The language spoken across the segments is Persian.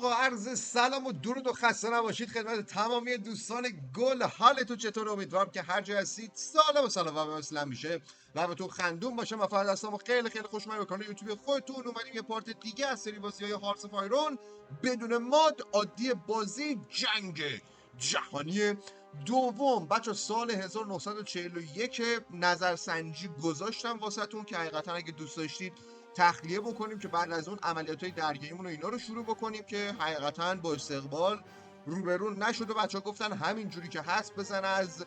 آقا عرض سلام و درود و خسته نباشید خدمت تمامی دوستان گل. حالتون چطور؟ امیدوارم که هر جا هستید سالم و سلامت مثل میشه و بهتون خندون باشه و فقط دستامو خیلی خوشمزه بکنه. یوتیوب خودتون اومدیم یه پارت دیگه از سری بازی‌های هارتس اف آیرون بدون ماد، عادی، بازی جنگ جهانی دوم. بچه سال 1941 نظرسنجی گذاشتم واسهتون که حقیقتا اگه دوست داشتید تخلیه بکنیم که بعد از اون عملیات‌های دریاییمون و اینا رو شروع بکنیم که حقیقتا با استقبال روبرو نشد و بچه‌ها گفتن همین جوری که هست بزن از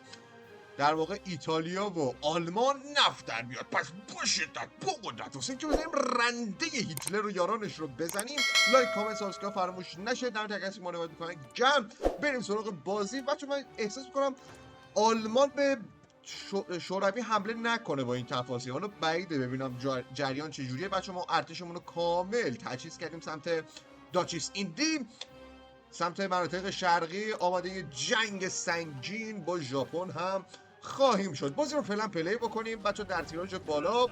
در واقع ایتالیا و آلمان نفت در بیاد. پس با شدت با قدرت واسه اینکه بزنیم رنده هیتلر و یارانش رو بزنیم. لایک کامنت سابسکرایب فراموش نشه. در تک کسی ما نمایت میکنن گم بریم سراغ بازی. بچه من احساس میکنم آلمان به شوروی حمله نکنه با این تفاصیل. حالا بعیده ببینم جریان چجوریه. بچه ما ارتشمون رو کامل تجهیز کردیم سمت داچیس ایندی، سمت مناطق شرقی، آماده جنگ سنگین با ژاپن هم خواهیم شد. بازی رو فعلا پلی بکنیم بچه در تیراژ بالا.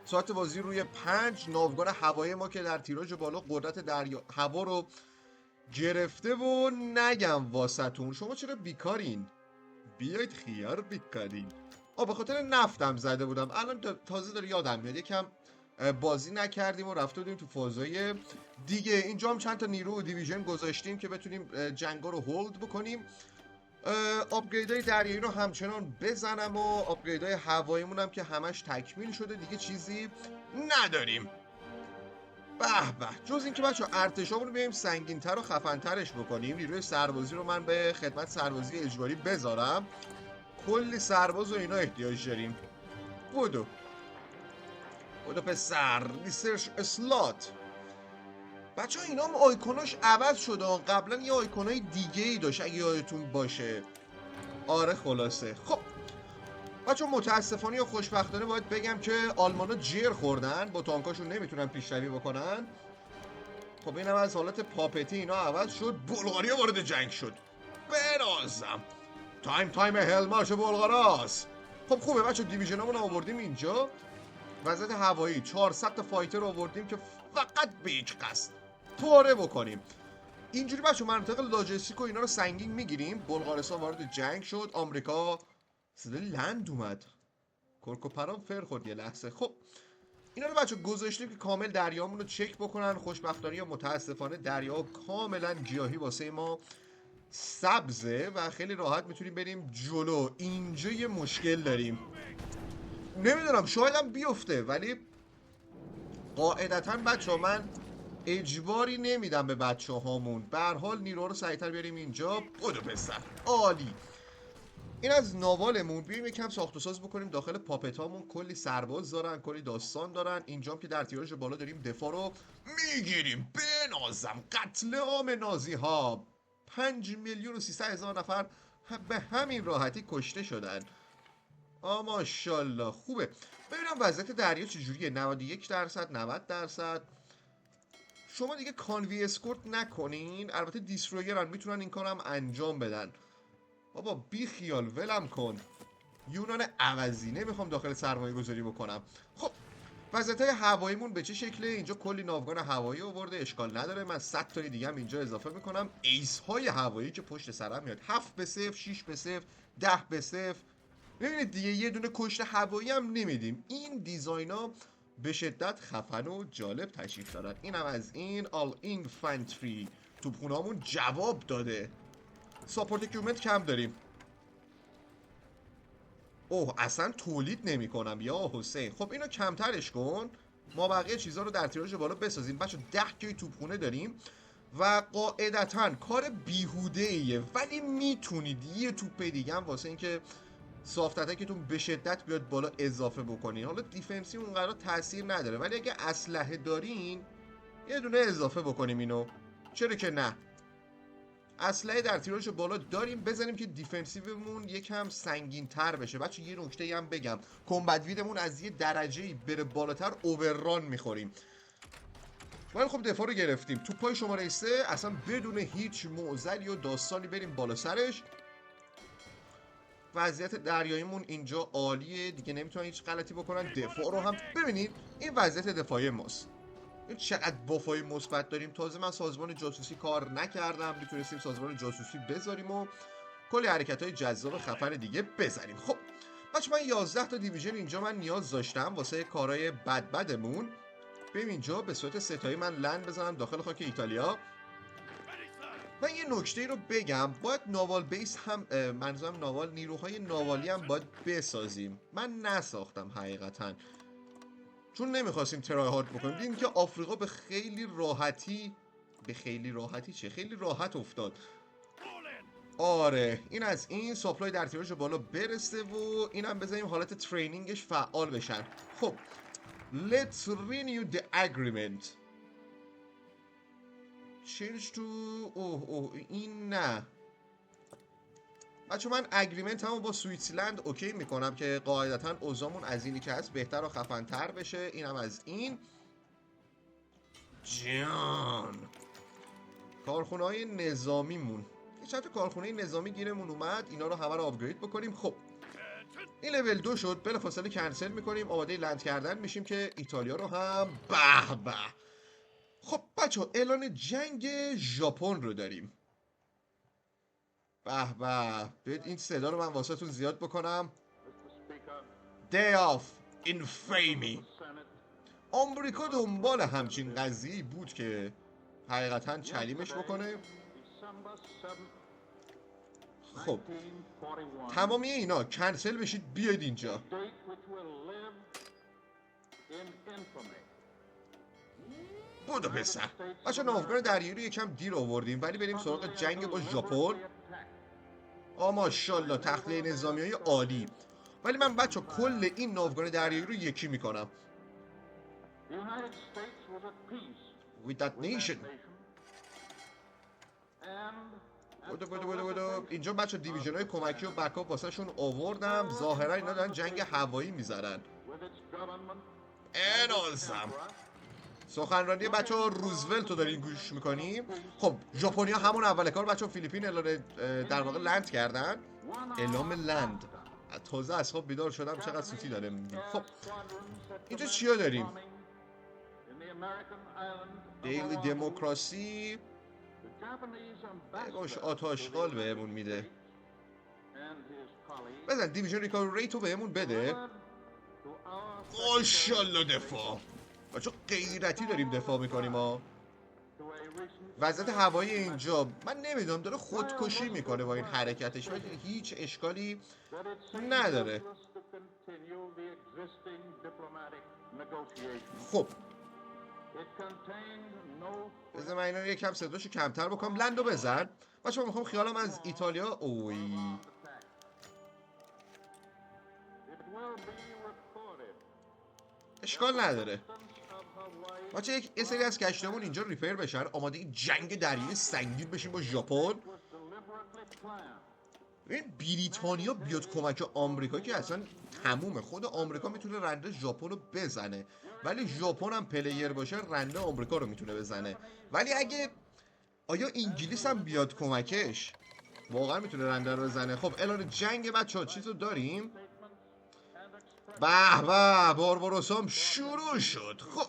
ساعت بازی روی 5. ناوگان هوایی ما که در تیراژ بالا قدرت دریا هوا رو گرفته و نگم واسهتون شما چرا بیکارین؟ بیایید خیار بیکارین. به خاطر نفتم زده بودم. الان تازه داره یادم میاد یکم بازی نکردیم و رفته بودیم تو فازای دیگه. اینجا هم چند تا نیرو و دیویژن گذاشتیم که بتونیم جنگا رو هولد بکنیم. آپگریدهای دریایی رو همچنان بزنم و آپگریدهای هواییمون هم که همش تکمیل شده دیگه چیزی نداریم. به به، جز اینکه بچه ارتشامون رو بیایم سنگین‌تر و خفن‌ترش بکنیم. نیروی سربازی رو من به خدمت سربازی اجباری بذارم. کلی سرباز و اینا احتیاج داریم. بودو پسر. ریسرچ اسلات. بچه ها اینا هم آیکوناش عوض شده. قبلا یه آیکونای دیگه ای داشت اگه یادتون باشه. آره خلاصه. خب بچه متاسفانه یا خوشبختانه باید بگم که آلمانا جر خوردن، با تانکاشون نمیتونن پیشروی بکنن. خب اینم از حالت پاپتی اینا عوض شد. بلغاریا وارد جنگ شد. برازم تایم هل مارش بلغاراست. خب خوبه بچه دیویژنامون آوردیم اینجا. وضعیت هوایی 400 تا فایتر آوردیم که فقط به هیچ قصد پاره بکنیم. اینجوری بچه منطقه لاجستیک و اینا رو سنگین میگیریم. بلغارستان وارد جنگ شد. آمریکا صدای لند اومد. کرکوپران فر خورد یه لحظه. خب اینا رو بچه گذاشتیم که کامل دریامون رو چک بکنن. خوشبختانه یا متاسفانه دریا کاملا گیاهی واسه ما سبزه و خیلی راحت میتونیم بریم جلو. اینجا یه مشکل داریم، نمیدونم شایدم بیفته ولی قاعدتا بچه ها من اجباری نمیدم به بچه هامون. به هر حال نیرو رو سریعتر بیاریم اینجا. بودو پسر عالی. این از ناوالمون. بیایم یکم ساخت و ساز بکنیم داخل پاپت هامون. کلی سرباز دارن، کلی داستان دارن. اینجا که در تیراژ بالا داریم دفاع رو میگیریم. بنازم قتل عام نازی ها. 5,300,000 نفر به همین راحتی کشته شدن. ماشاءالله خوبه. ببینم وضعیت دریا چجوریه. 91%، 90%. شما دیگه کانوی اسکورت نکنین. البته دیسترویرن میتونن این کارم انجام بدن. بابا بی خیال ولم کن. یونان عوضی نمیخوام داخل سرمایه گذاری بکنم. خب وضعیت هواییمون به چه شکله؟ اینجا کلی ناوگان هوایی آورده. اشکال نداره، من 100 تا دیگه هم اینجا اضافه میکنم. ایس های هوایی که پشت سرم میاد. 7-0، 6-0، 10-0. ببینید دیگه یه دونه کشته هوایی هم نمیدیم. این دیزاینا به شدت خفن و جالب تشریف دارن. اینم از این. آل اینفانتری توپخونه‌هامون جواب داده. ساپورت اکیومنت کم داریم. اوه اصلا تولید نمی کنم یا حسین. خب اینو کمترش کن، ما بقیه چیزها رو در تیراژ بالا بسازیم. بچه 10 کی توپخونه داریم و قاعدتا کار بیهوده ایه ولی میتونید یه توپ دیگه هم واسه اینکه سافت اتکتون به شدت بیاد بالا اضافه بکنین. حالا دیفنسی اونقدر تاثیر نداره ولی اگه اسلحه دارین یه دونه اضافه بکنیم اینو. چرا که نه. اسلحه در تیراژ بالا داریم، بزنیم که دیفنسیومون یکم سنگین تر بشه. بچه یه نکته هم بگم، کمبت ویدمون از یه درجه‌ای بره بالاتر اوورران میخوریم. ولی خب دفاع رو گرفتیم. توپای شماره 3 اصلا بدون هیچ معضلی و داستانی بریم بالا سرش. وضعیت دریاییمون اینجا عالیه دیگه، نمیتونن هیچ غلطی بکنن. دفاع رو هم ببینید، این وضعیت دفاعی ماست. این چقدر بافای مثبت داریم. تازه من سازمان جاسوسی کار نکردم، میتونستیم سازمان جاسوسی بذاریم و کلی حرکت‌های جذاب خفن دیگه بزنیم. خب بچه من 11 تا دیویژن اینجا من نیاز داشتم واسه کارهای بدمون. بریم اینجا به صورت ستایی من لند بزنم داخل خاک ایتالیا. من یه نکته رو بگم، باید ناوال بیس هم منظورم ناوال نیروهای ناوالی هم باید بسازیم. من نساختم حقیقتا چون نمیخواستیم ترای هارد بکنیم. دیدیم که آفریقا به خیلی راحت افتاد. آره این از این ساپلای در تیراژ بالا برسه و اینم بذاریم حالت ترینینگش فعال بشن. خب let's renew the agreement. change to این نه بچه من اگریمنت همو با سوئیسلند اوکی میکنم که قاعدتا اوضاعمون از اینی که هست بهتر و خفن‌تر بشه. اینم از این. جان کارخونه های نظامیمون، چند تا کارخونه نظامی گیرمون اومد، اینا رو همه رو آپگرید بکنیم. خب این لول 2 شد، بلافاصله کنسل میکنیم، آماده لند کردن میشیم که ایتالیا رو هم به به. خب بچه اعلان جنگ ژاپن رو داریم. به به، بیاید این صدا رو من واسه تون زیاد بکنم. Day of Infamy. آمریکا دنبال همچین قضیه‌ای بود که حقیقتا چلیمش بکنه. خب تمامی اینا کنسل بشید بیاید اینجا. بودو پسر بچه ناوگان دریایی رو یکم دیر آوردیم ولی بریم سراغ جنگ با ژاپن. ماشاءالله تخلیه نظامی های عالی. ولی من بچه کل این ناوگان دریایی رو یکی میکنم with that nation. بودو اینجا بچه دیویژن های کمکی و بکاپ واسه شون آوردم. ظاهرا اینا دارن جنگ هوایی میزنن. انازم سخنرانی بچه ها روزولت رو دارین گوش میکنیم. خب ژاپنیا همون اول کار بچه فیلیپین اعلام در واقع لند کردن. اعلام لند. تازه از خواب بیدار شدم چقدر سوتی داره. خب اینجا چیا داریم؟ دیلی دموکراسی باش آتاشغال بهمون میده. بزن دیویژن ریکاوری ریتو بهمون بده. ماشاءالله دفاع بچه غیرتی داریم دفاع میکنیم ها. وضعیت هوایی اینجا من نمیدونم داره خودکشی میکنه با این حرکتش ولی هیچ اشکالی نداره. خب بذار من اینا رو یکم صداشو کمتر بکنم. لندو بزن بچه من میخوام خیالم از ایتالیا. اوی اشکال نداره بچه یه سری از کشتمون اینجا ریپیر بشن آماده این جنگ دریایی سنگین بشیم با ژاپن. این بریتانیا بیاد کمک آمریکا که اصلا تمومه. خود آمریکا میتونه رنده ژاپن رو بزنه ولی ژاپن هم پلیر باشه رنده آمریکا رو میتونه بزنه. ولی اگه آیا انگلیس هم بیاد کمکش واقعا میتونه رنده رو بزنه. خب اعلان جنگ بچه ها چیز رو داریم. به به بارباروسام شروع شد. خب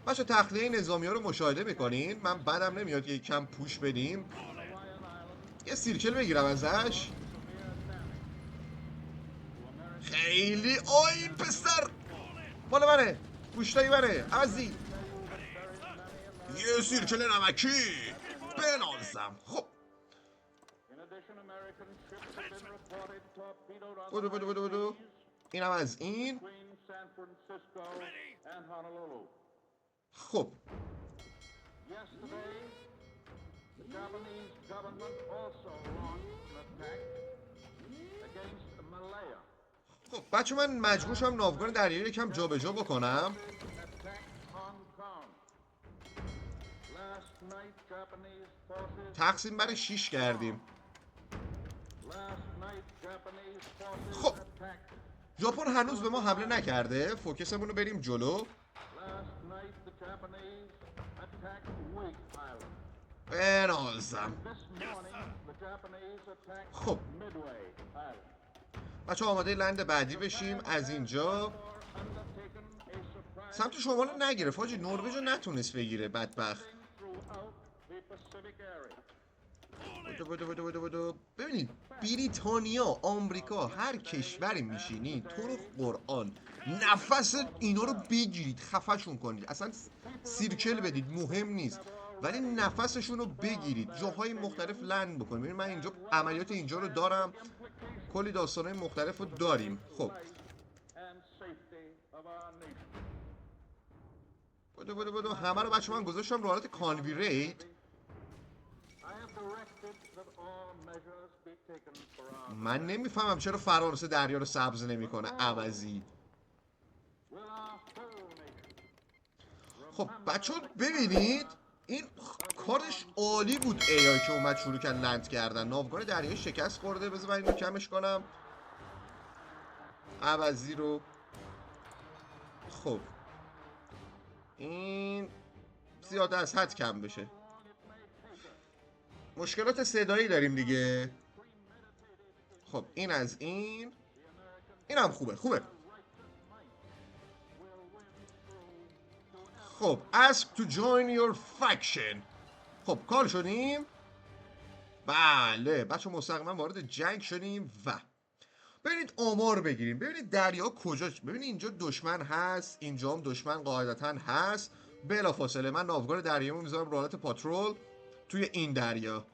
بچه تخلیه نظامی ها رو مشاهده میکنین. من بدم نمیاد که کم پوش بدیم. یه سیرکل بگیرم ازش. خیلی آی پسر مال منه پوشتایی منه عزیز. یه سیرکل نمکی بنازم. خب بودو اینم از این. خب خب بچه من مجبور شدم ناوگان دریایی یکم جابجا بکنم. تقسیم بر 6 کردیم. خب ژاپن هنوز به ما حمله نکرده. فوکسمون رو بریم جلو. بنازم. خب بچه آماده لند بعدی بشیم از اینجا. سمت شمال رو نگرفت حاجی، نروژ رو نتونست بگیره بدبخت. بودو. ببینید بریتانیا، آمریکا، هر کشوری میشینید تو رو قرآن نفس اینا رو بگیرید، خفشون کنید، اصلا سیرکل بدید مهم نیست، ولی نفسشون رو بگیرید، جاهای مختلف لند بکنید. ببینید من اینجا عملیات اینجا رو دارم، کلی داستانهای مختلف رو داریم. خب بودو همه رو بچه من گذاشتم رو حالت کانویریت. من نمیفهمم چرا فرانسه دریا رو سبز نمیکنه عوضی. خب بچه ببینید این کارش عالی بود. AI که اومد شروع کرد لند کردن، ناوگان دریایی شکست خورده. بذار من اینو کمش کنم عوضی رو. خب این زیاده از حد کم بشه. مشکلات صدایی داریم دیگه. خب این از این هم خوبه. خب ask to join your faction. خب کار شدیم. بله بچه مستقیما وارد جنگ شدیم و ببینید آمار بگیریم، ببینید دریا کجاست. ببینید اینجا دشمن هست، اینجا هم دشمن قاعدتا هست. بلافاصله من ناوگان دریاییمو میذارم رو حالت پاترول توی این دریا.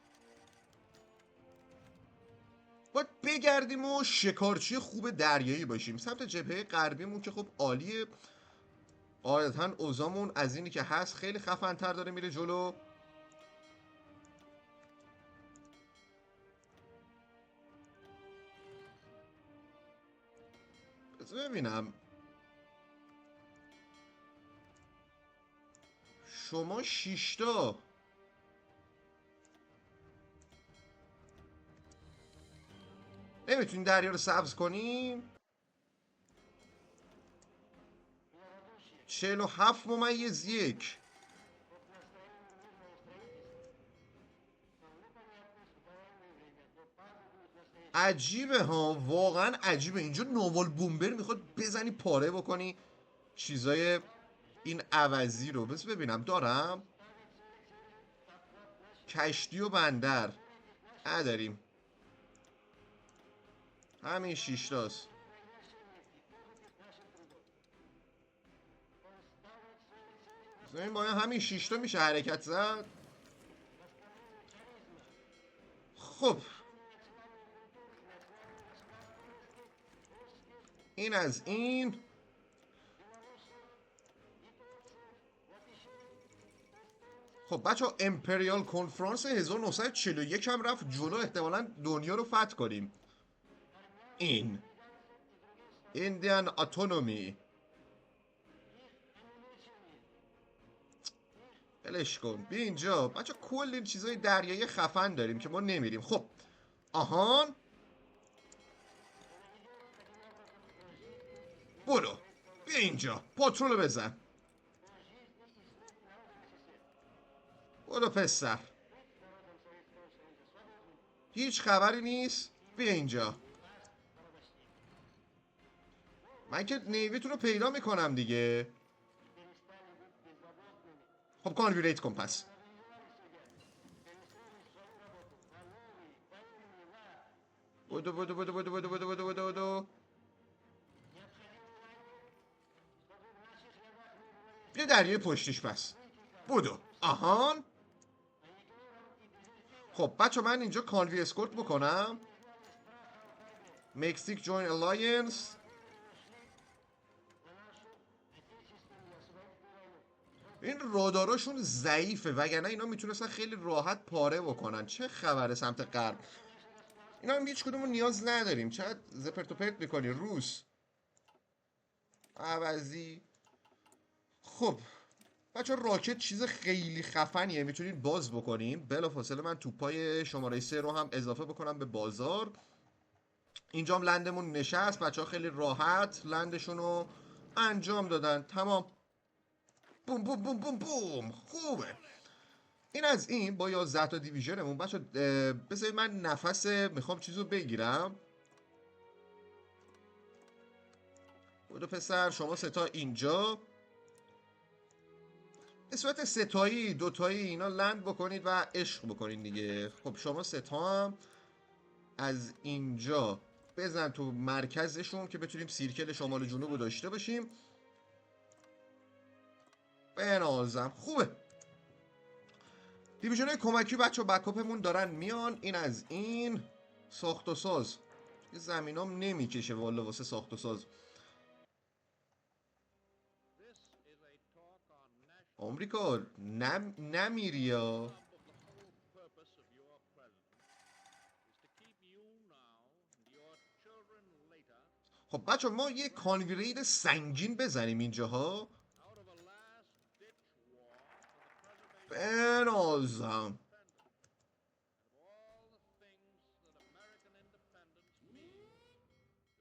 باید بگردیم و شکارچی خوب دریایی باشیم. سمت جبهه غربیمون که خب عالیه، قاعدتا اوضاعمون از اینی که هست خیلی خفن‌تر داره میره جلو. ببینم شما 6 تا نمیتونین دریا رو سبز کنیم. 47-1. عجیبه ها، واقعا عجیبه. اینجا نوال بومبر میخواد بزنی پاره بکنی چیزای این عوضی رو. بس ببینم دارم کشتی و بندر نداریم، همین 6 تاست. این باید همین 6 تا میشه حرکت زد. خب این از این. خب بچه ها امپریال کنفرانس 1941 هم رفت جلو، احتمالا دنیا رو فتح کنیم. این ایندیان اتونومی بلش کن. بیا اینجا بچه کل این چیزای دریایی خفن داریم که ما نمیریم. خب آهان برو بیا اینجا پاترولو بزن. برو پسر، هیچ خبری نیست. بیا اینجا، من که نیویتون رو پیدا میکنم دیگه. خب کانویریت کن پس. بودو. یه دریای پشتیش پس. بودو آهان. خب بچه من اینجا کانوی اسکورت بکنم. مکزیک جوین الاینس. این راداراشون ضعیفه وگرنه اینا میتونستن خیلی راحت پاره بکنن. چه خبره سمت غرب؟ اینا هم هیچ کدومو نیاز نداریم. چقدر زپرت و پرت میکنی روس عوضی. خب بچه راکت چیز خیلی خفنیه، میتونید باز بکنیم. بلافاصله من توپای شماره 3 رو هم اضافه بکنم به بازار. اینجا هم لندمون نشست. بچه ها خیلی راحت لندشون رو انجام دادن. تمام. بوم بوم بوم بوم بوم. خوبه. این از این با 11 تا دیویژنمون. بچه بذارید من نفس میخوام چیزو بگیرم. بودو پسر شما 3 تا اینجا. به صورت ستایی دوتایی اینا لند بکنید و عشق بکنید دیگه. خب شما ستا هم از اینجا بزن تو مرکزشون که بتونیم سیرکل شمال و جنوب رو داشته باشیم. بنازم خوبه. دیویژن‌های کمکی بچه بکاپمون دارن میان. این از این ساخت و ساز زمینام نمیکشه والا واسه ساخت و ساز. آمریکا نمیری یا خب بچه ما یه کانویرید سنگین بزنیم اینجاها. بنازم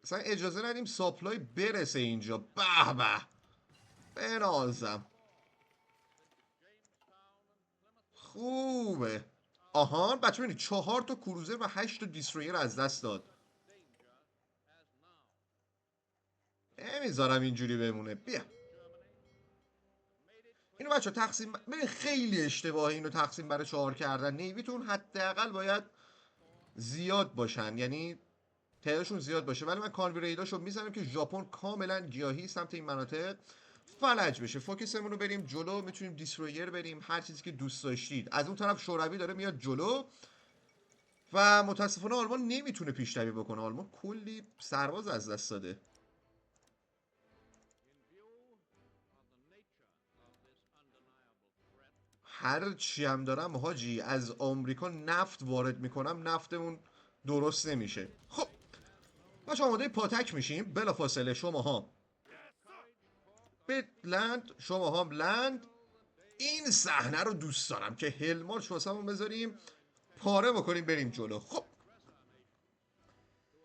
اصلا اجازه ندیم ساپلای برسه اینجا. به به بنازم خوبه. آهان بچه بینید 4 تا کروزر و 8 تا دیسترویر از دست داد. نمیذارم اینجوری بمونه. بیا اینو بچه تقسیم ببین خیلی اشتباهی اینو تقسیم برای 4 کردن. نیویتون حداقل باید زیاد باشن، یعنی تعدادشون زیاد باشه. ولی من کانویریداشو میزنم که ژاپن کاملا گیاهی سمت این مناطق فلج بشه. فوکسمون رو بریم جلو، میتونیم دیسترویر بریم، هر چیزی که دوست داشتید. از اون طرف شوروی داره میاد جلو و متاسفانه آلمان نمیتونه پیشروی بکنه. آلمان کلی سرباز از دست داده. هر چی هم دارم حاجی از آمریکا نفت وارد میکنم، نفتمون درست نمیشه. خب باشه آماده پاتک میشیم. بلافاصله شماها به لند، شماها لند. این صحنه رو دوست دارم که هلمارش واسمون بذاریم پاره بکنیم بریم جلو. خب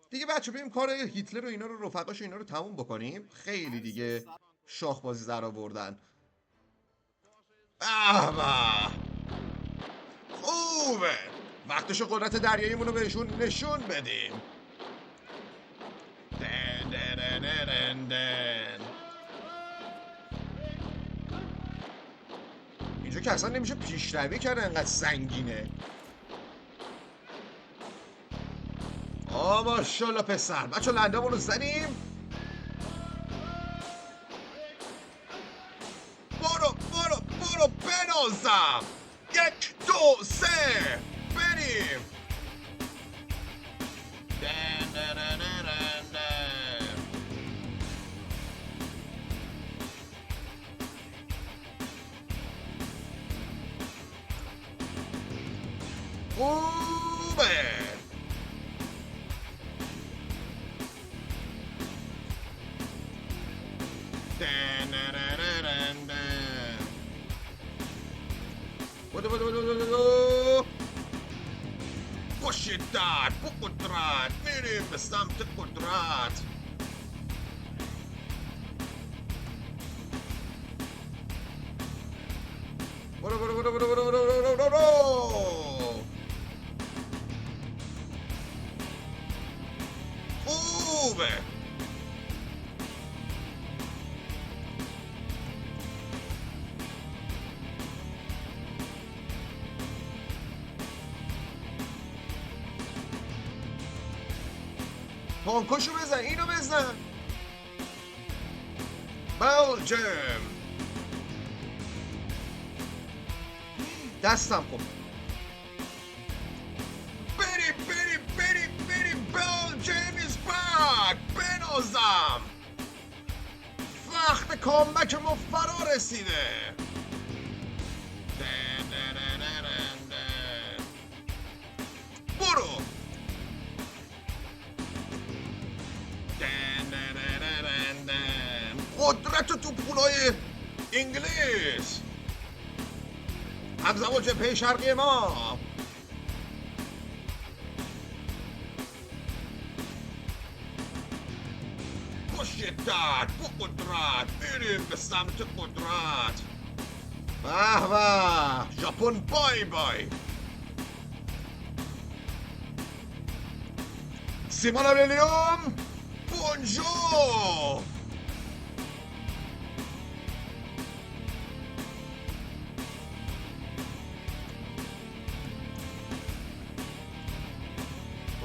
دیگه بچه بریم کار هیتلر و اینا رو رفقاش اینا رو تموم بکنیم. خیلی دیگه شاخبازی در آوردن. به خوبه. وقتش قدرت دریاییمون رو بهشون نشون بدیم. دن دن دن دن دن. اینجا که اصلا نمیشه پیشروی کرد انقدر سنگینه. ماشالله پسر. بچه لندمون رو زنیم. برو بنازم. 1 2 3 بریم. دن دن دن دن دن. خوبه. دن دن دن دن دن. بدو با شدت با قدرت میریم به سمت قدرت. برو خوبه. تانکاشو بزن. اینو بزن. بلجم دستم خوب. بریم بلجم is back. بنازم وقت کامبک ما فرا رسیده. برو. قدرت توپخونه‌های انگلیس همزمان جبهه شرقی ما. با شدت با قدرت میریم به سمت قدرت. به به ژاپن بای بای. سیمون امیلیوم بونجور.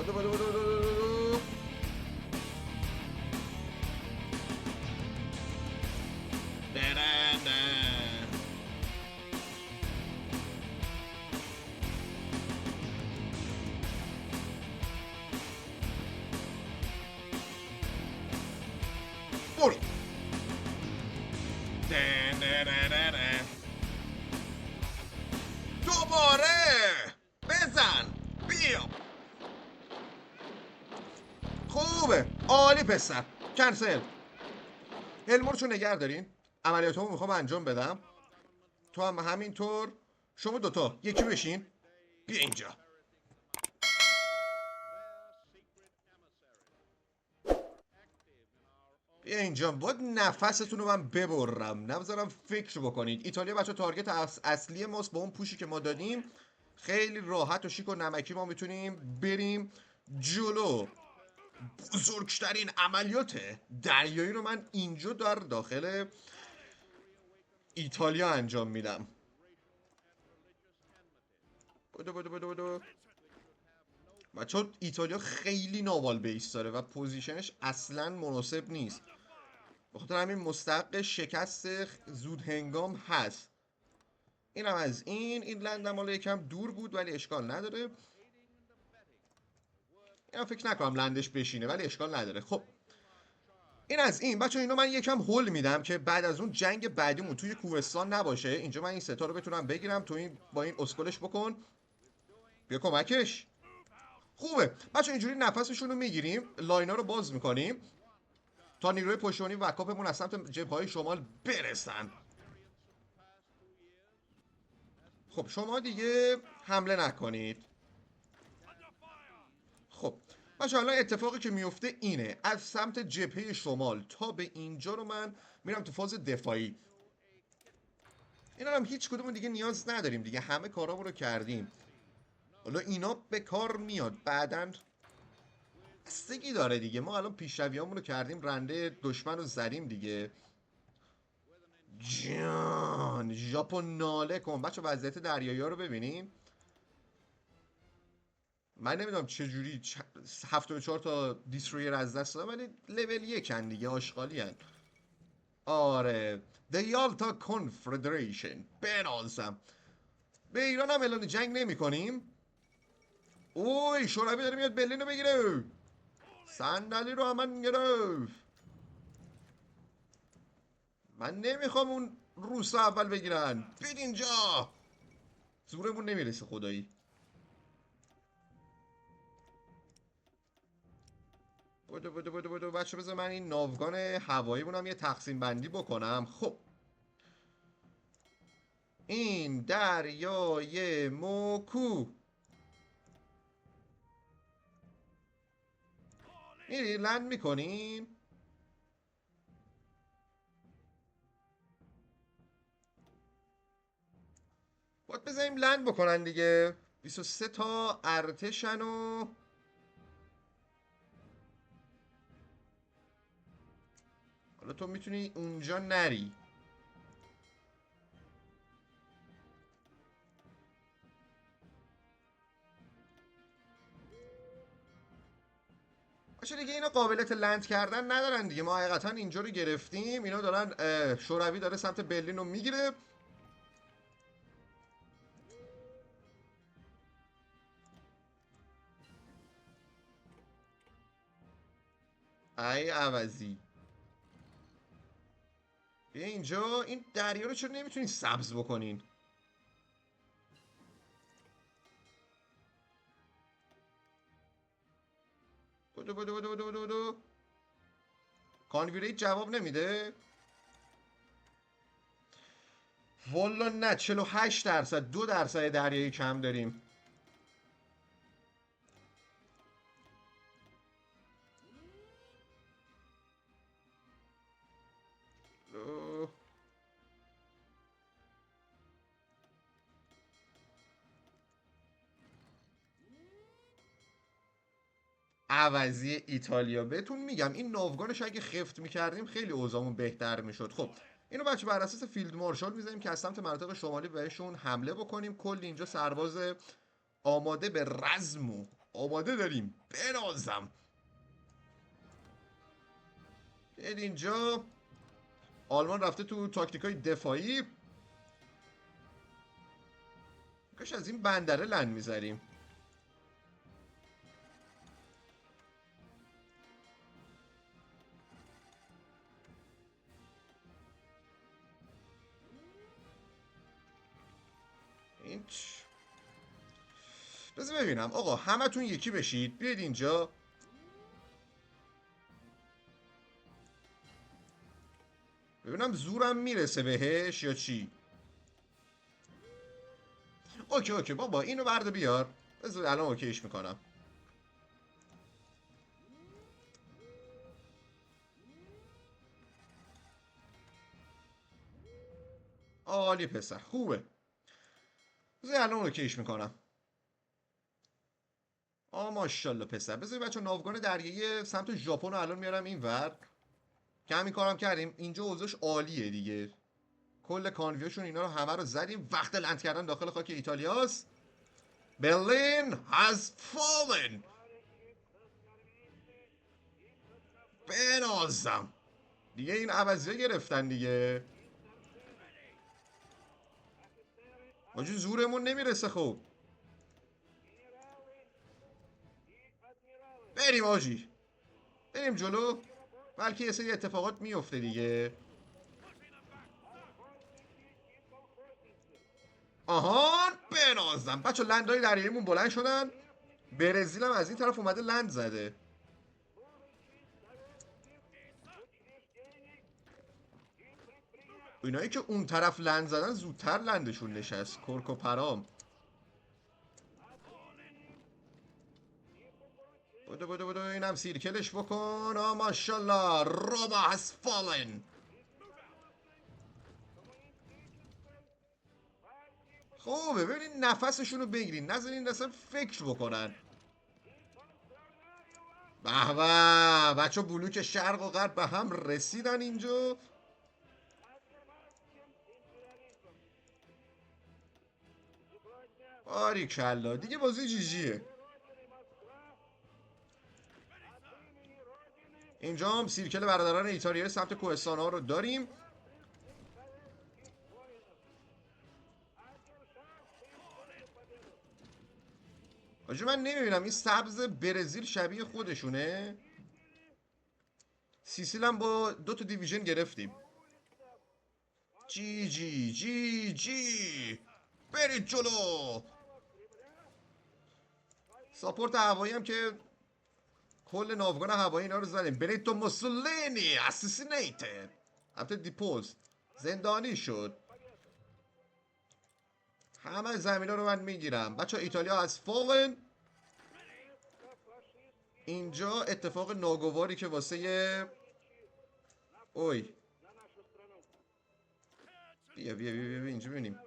بدو بدو بدو بدو بدو. برو. دوباره بزن. بیا. خوبه. عالی پسر. کنسل. علمورچو نگه دارین. عملیاتمو میخوام انجام بدم. تو هم همینطور. شما دوتا یکی بشین. بیا اینجا. بیا اینجا. باید نفستون رو من ببرم، نبذارم فکر بکنید. ایتالیا بچه تارگت اصلی ماست. با اون پوشی که ما دادیم خیلی راحت و شیک و نمکی ما میتونیم بریم جلو. بزرگترین عملیات دریایی رو من اینجا در داخل ایتالیا انجام میدم. بدو بدو بدو بدو. بچه ایتالیا خیلی ناوال بیس داره و پوزیشنش اصلا مناسب نیست، بخاطر همین مستحق شکست زود هنگام هست. اینم از این لندم حالا یکم دور بود ولی اشکال نداره. اینم فکر نکنم لندش بشینه ولی اشکال نداره. خب این از این بچه. اینو من یکم هول میدم که بعد از اون جنگ بعدیمون توی کوهستان نباشه. اینجا من این ستا رو بتونم بگیرم. تو این با این اسکلش بکن. بیا کمکش. خوبه بچه. اینجوری نفسشون رو میگیریم، لاینا رو باز میکنیم تا نیروی پشتیبانی وکاپمون از سمت جبهه‌های شمال برسن. خب شما دیگه حمله نکنید. خب بچه حالا اتفاقی که میفته اینه، از سمت جبهه شمال تا به اینجا رو من میرم تو فاز دفاعی. اینا هم هیچ کدوم دیگه نیاز نداریم دیگه، همه کارامون رو کردیم. حالا اینا به کار میاد بعدن، بستگی داره دیگه. ما الان پیشرویامون رو کردیم، رنده دشمن رو زدیم دیگه. جان ژاپن ناله کن بچه. وضعیت دریایی ها رو ببینیم. من نمیدونم چجوری 74 تا دیسترویر از دست دادم ولی لول 1 دیگه، آشغالی هن. آره The Yalta Confederation. بنازم. به ایران هم اعلان جنگ نمی کنیم. اوی شوروی داره میاد برلین رو بگیره. صندلی رو من گرفت. من نمیخوام اون روسا اول بگیرن. بید اینجا. زورمون نمیرسه خدایی. بودو بچه. بذار من این ناوگان هواییمون هم یه تقسیم بندی بکنم. خب این دریای موکو میری لند میکنین. باید بذاریم لند بکنن دیگه. 23 تا ارتشن و حالا تو میتونی اونجا نری. باشه دیگه. اینا قابلیت لند کردن ندارن دیگه. ما حقیقتا اینجا رو گرفتیم. اینا دارن شوروی داره سمت برلین رو میگیره. ای عوضی. بیا اینجا. این دریا رو چرا نمیتونین سبز بکنین؟ بودو. کانویریت جواب نمیده. والا نه. 48%. 2% دریایی کم داریم. عوضی ایتالیا. بهتون میگم این ناوگانش اگه خفت میکردیم خیلی اوضاعمون بهتر میشد. خب اینو بچه بر اساس فیلد مارشال میذاریم که از سمت مناطق شمالی بهشون حمله بکنیم. کلی اینجا سرباز آماده به رزم و آماده داریم بنازم. بیاید اینجا. آلمان رفته تو تاکتیکای دفاعی. کاش از این بندره لند میذاریم. این بذار ببینم آقا، همتون یکی بشید بیاید اینجا. ببینم زورم میرسه بهش یا چی. اوکی بابا اینو برده بیار. بذار الان اوکیش میکنم. عالی پسر خوبه. بذار الان اوکیش میکنم. ماشاءالله پسر. بذار بچه ناوگان دریایی سمت ژاپن رو الان میارم اینور که همین کارم کردیم. اینجا اوضاعش عالیه دیگه. کل کانویوشون اینا رو همه رو زدیم. وقت لند کردن داخل خاک ایتالیاست. برلین has fallen. بنازم دیگه. این عوضیه گرفتن دیگه. آجی زورمون نمیرسه. خب بریم آجی، بریم جلو، بلکه یه سری اتفاقات میفته دیگه. آهان بنازم. بچه لندهای دریاییمون بلند شدن. برزیل هم از این طرف اومده لند زده. اینایی که اون طرف لند زدن زودتر لندشون نشست. کرک و پرام. بودو اینم سیرکلش بکن. ماشالله روما has fallen. خوبه ببینید نفسشون رو بگیرین، نذارین اصلا فکر بکنن. به به بچه بلوک شرق و غرب به هم رسیدن اینجا. باریکلا دیگه بازی جیجیه. اینجا هم سیرکل برادران ایتالیایی سمت کوهستان ها رو داریم. آجی من نمیبینم این سبز برزیل شبیه خودشونه. سیسیل هم با 2 تا دیویژن گرفتیم. جی برید جلو. ساپورت هوایی هم که کل ناوگان هوایی اینا رو زدیم. بنیتو موسولینی اساسینیتد. البته دیپوز زندانی شد. همه زمینا رو من میگیرم. بچه ایتالیا از فالن. اینجا اتفاق ناگواری که واسه اوی بیا اینجا ببینیم.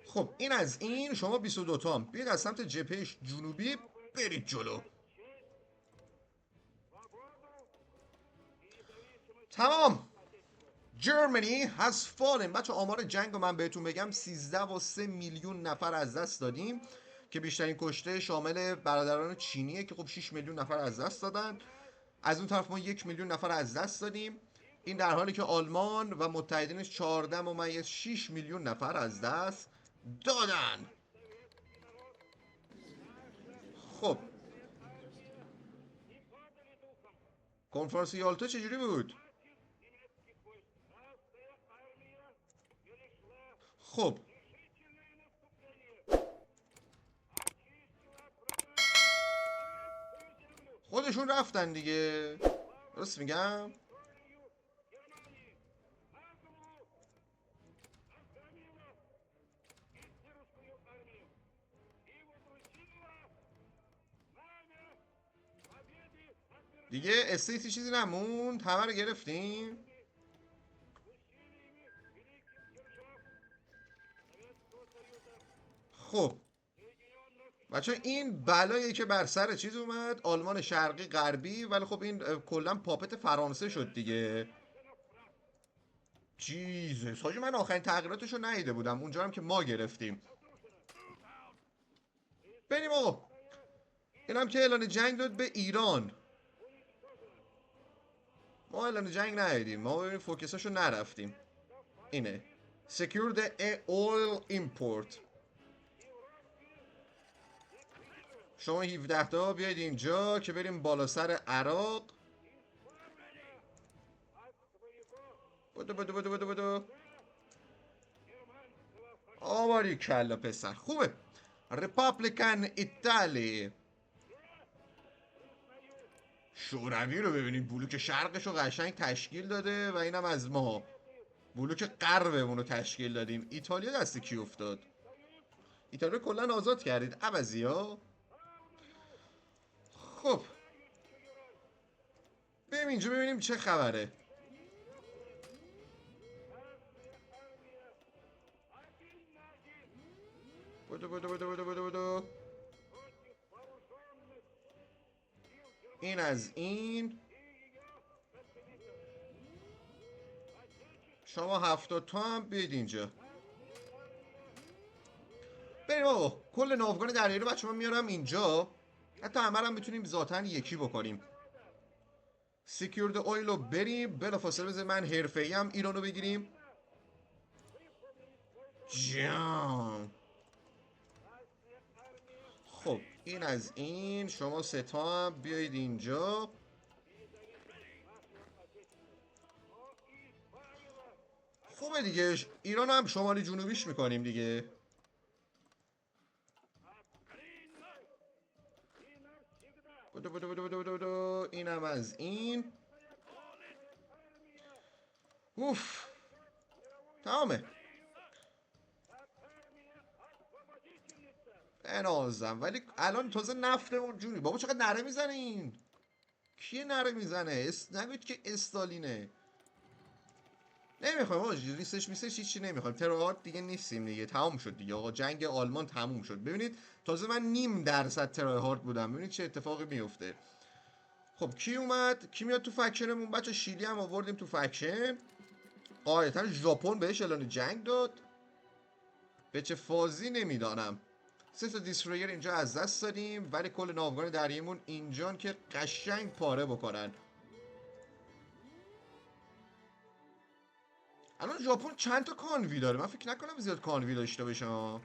خب این از این. شما 22 تام بیاید از سمت جبهه جنوبی برید جلو. تمام. Germany has fallen. بچه آمار جنگ رو من بهتون بگم 13.3 میلیون نفر از دست دادیم که بیشترین کشته شامل برادران چینیه که خب 6 میلیون نفر از دست دادن. از اون طرف ما 1 میلیون نفر از دست دادیم. این در حالی که آلمان و متحدینش 14.6 میلیون نفر از دست دادن. خب کنفرانس یالتا چجوری بود؟ خب خودشون رفتن دیگه. درست میگم؟ دیگه استیتی چیزی نموند. همه رو گرفتیم. خب بچه این بلایی که بر سر چیز اومد آلمان شرقی غربی، ولی خب این کلا پاپت فرانسه شد دیگه. چیزه حاجی من آخرین تغییراتشو ندیده بودم. اونجا هم که ما گرفتیم. بریم آقا. اینم که اعلان جنگ داد به ایران. ما اعلان جنگ ندادیم، ما ببینیم فوکساشو نرفتیم. اینه Secure the oil import. شما 17 تا بیاید اینجا که بریم بالا سر عراق. بدو آواری کلا پسر خوبه. ریپابلیکن ایتالی. شوروی رو ببینید، بلوک شرقش رو قشنگ تشکیل داده و اینم از ما بلوک غربمون رو تشکیل دادیم. ایتالیا دست کی افتاد؟ ایتالیا کلا آزاد کردید عوضی ها. خب بریم اینجا ببینیم چه خبره. بدو. این از این. شما 70 تا هم بیاید اینجا. بریم آقا. کل ناوگان دریایی رو بچه من میارم اینجا. حتی همه هم میتونیم ذاتن یکی بکنیم. سیکیورد اویل رو بریم. بلافاصله بذار من حرفه‌ای هم ایران رو بگیریم. جان. خب این از این. شما سه تا هم بیایید اینجا. خوبه دیگه. ایران هم شمالی جنوبیش میکنیم دیگه. بدو. اینم از این. اوف تمامه. بنازم ولی الان تازه نفتمون جونی. بابا چقدر نره میزنه این. کیه نره میزنه؟ نگوید که استالینه. نمیخوایم آقا ریسش هیچی نمیخوایم. ترورات دیگه نیستیم دیگه. تمام شد دیگه آقا. جنگ آلمان تموم شد. ببینید تازه من 0.5% ترورات بودم. ببینید چه اتفاقی میفته. خب کی اومد؟ کی میاد تو فکشنمون؟ بچه شیلی هم آوردیم تو فکشن. قاعدتا ژاپن بهش اعلان جنگ داد. به چه فازی نمیدانم. 3 تا دیسترویر اینجا از دست دادیم ولی کل ناوگان دریاییمون اینجان که قشنگ پاره بکنن. الان ژاپن چند تا کانوی داره؟ من فکر نکنم زیاد کانوی داشته باشه.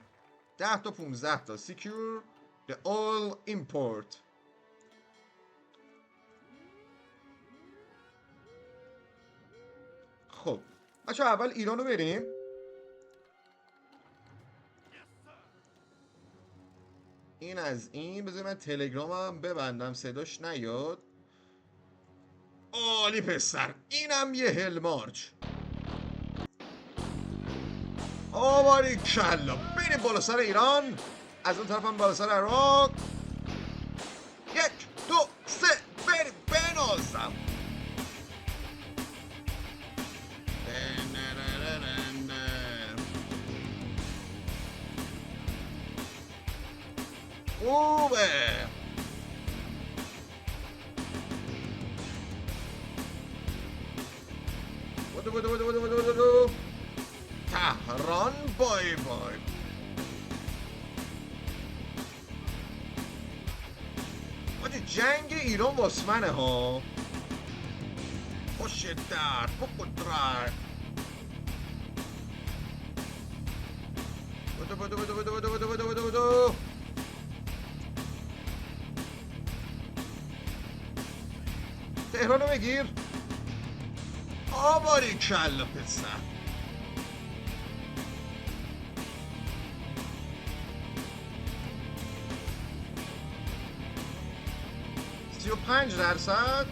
10 تا 15 تا. Secure the oil import. خب بچه اول ایران رو بریم. این از این. بذار من تلگرامم ببندم صداش نیاد. عالی پسر. اینم یه هل مارچ. آواری کلا. بریم بالا سر ایران. از اون طرف هم بالا سر عراق. 1 2 3 بریم. بنازم. خوبه. بدو. تهران بای بای. آجی جنگ ایران واسمنه ها. با شدت با قدرت. بدو. تهران رو بگیر. آباری کلا پسر. سی و 5%.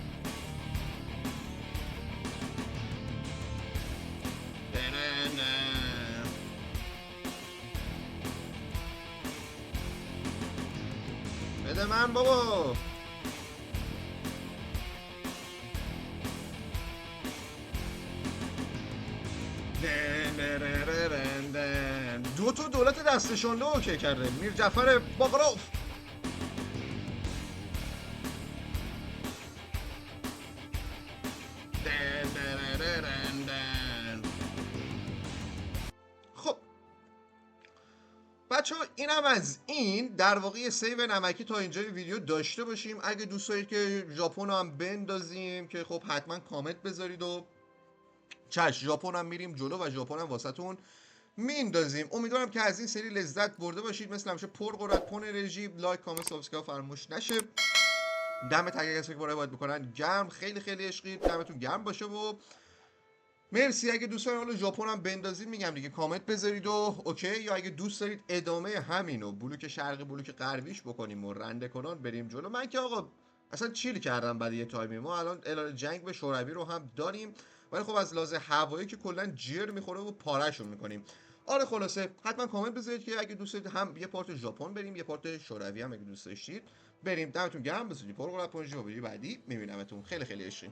بده من بابا. دو تا دولت دستشان رو اوکی کرده. میر جعفر باقراف. خب بچه ها اینم از این در واقع یه سیو نمکی تا اینجای ویدیو داشته باشیم. اگه دوست دارید که ژاپن هم بندازیم که خب حتما کامنت بذارید و چشم ژاپن هم میریم جلو و ژاپن هم واسهتون میندازیم. امیدوارم که از این سری لذت برده باشید. مثل همیشه پرقدرت پر انرژی. لایک کامنت سابسکرایب فراموش نشه. دمت اگه کسی که باید بکنن گرم، خیلی خیلی عشقی، دمتون گرم باشه و مرسی. اگه دوست دارید حالا ژاپن هم بندازید میگم دیگه کامنت بذارید و اوکی، یا اگه دوست دارید ادامه همینو بلوک شرقی بلوک غربیش بکنیم و رنده کنان بریم جلو، من که آقا اصلا چیل کردم بعد یه تایمی. ما الان اعلان جنگ به شوروی رو هم داریم، ولی خب از لحاظ هوایی که کلا جر میخوره و پارهشون میکنیم. آره خلاصه حتما کامنت بذارید که اگه دوست دارید هم یه پارت ژاپن بریم یه پارت شوروی هم اگه دوست داشتید بریم. دمتون گرم، بسوجی پرقدرت پنجی و بعدی میبینمتون. خیلی خیلی عشقی.